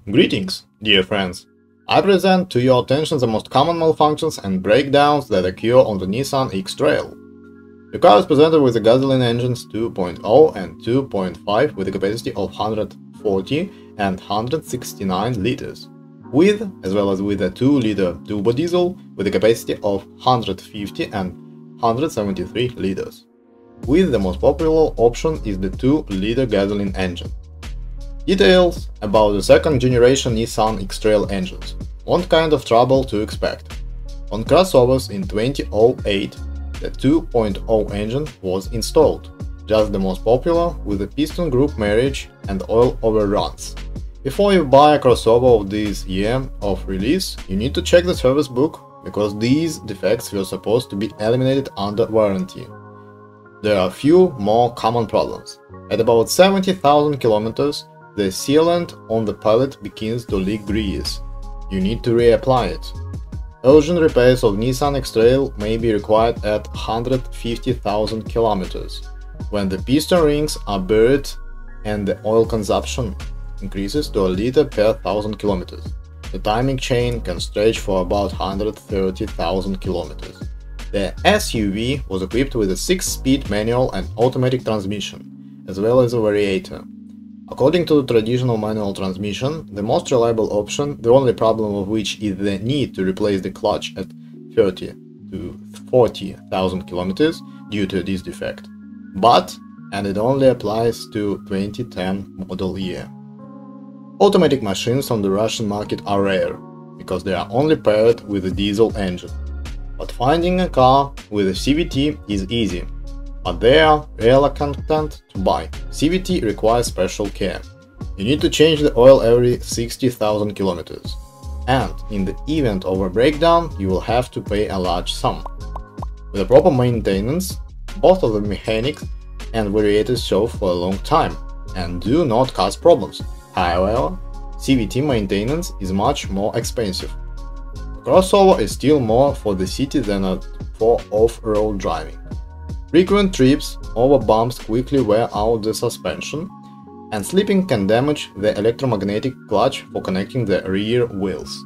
Greetings, dear friends! I present to your attention the most common malfunctions and breakdowns that occur on the Nissan X-Trail. The car is presented with the gasoline engines 2.0 and 2.5 with a capacity of 140 and 169 liters, as well as with a 2-liter turbo diesel with a capacity of 150 and 173 liters. The most popular option is the 2-liter gasoline engine. Details about the second generation Nissan X-Trail engines. What kind of trouble to expect? On crossovers in 2008, the 2.0 engine was installed, just the most popular with the piston group marriage and oil overruns. Before you buy a crossover of this year of release, you need to check the service book, because these defects were supposed to be eliminated under warranty. There are a few more common problems. At about 70,000 kilometers, the sealant on the pallet begins to leak grease. You need to reapply it. Urgent repairs of Nissan X-Trail may be required at 150,000 kilometers, when the piston rings are buried and the oil consumption increases to a liter per 1,000 kilometers. The timing chain can stretch for about 130,000 kilometers. The SUV was equipped with a 6-speed manual and automatic transmission, as well as a variator. According to the traditional manual transmission, the most reliable option, the only problem of which is the need to replace the clutch at 30 to 40,000 kilometers due to this defect. And it only applies to 2010 model year. Automatic machines on the Russian market are rare, because they are only paired with a diesel engine. But finding a car with a CVT is easy, but they are reluctant to buy. CVT requires special care. You need to change the oil every 60,000 kilometers, and in the event of a breakdown, you will have to pay a large sum. With a proper maintenance, both of the mechanics and variators serve for a long time and do not cause problems. However, CVT maintenance is much more expensive. The crossover is still more for the city than for off-road driving. Frequent trips over bumps quickly wear out the suspension, and slipping can damage the electromagnetic clutch for connecting the rear wheels.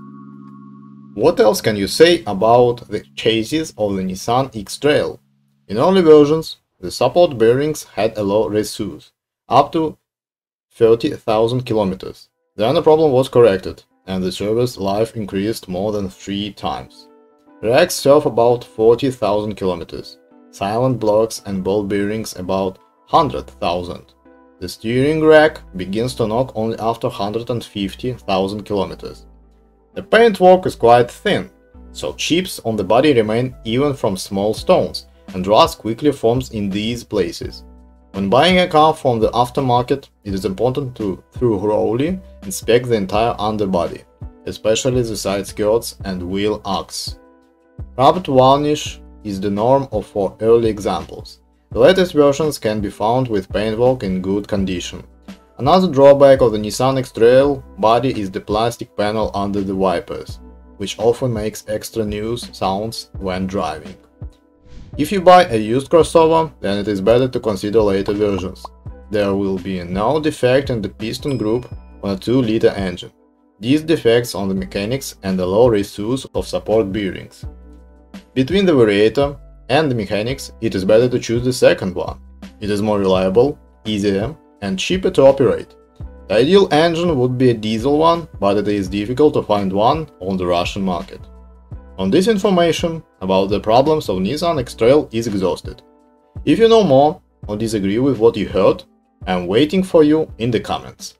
What else can you say about the chassis of the Nissan X-Trail? In early versions, the support bearings had a low resource, up to 30,000 kilometers. Then the problem was corrected, and the service life increased more than 3 times. Racks serve about 40,000 kilometers. Silent blocks and ball bearings about 100,000. The steering rack begins to knock only after 150,000 kilometers. The paintwork is quite thin, so chips on the body remain even from small stones, and rust quickly forms in these places. When buying a car from the aftermarket, it is important to thoroughly inspect the entire underbody, especially the side skirts and wheel arcs. Rubbed varnish is the norm for early examples. The latest versions can be found with paintwork in good condition. Another drawback of the Nissan X-Trail body is the plastic panel under the wipers, which often makes extra noise sounds when driving. If you buy a used crossover, then it is better to consider later versions. There will be no defect in the piston group on a 2-liter engine. These defects on the mechanics and the low resource of support bearings. Between the variator and the mechanics, it is better to choose the second one. It is more reliable, easier, and cheaper to operate. The ideal engine would be a diesel one, but it is difficult to find one on the Russian market. On this information about the problems of Nissan X-Trail is exhausted. If you know more or disagree with what you heard, I am waiting for you in the comments.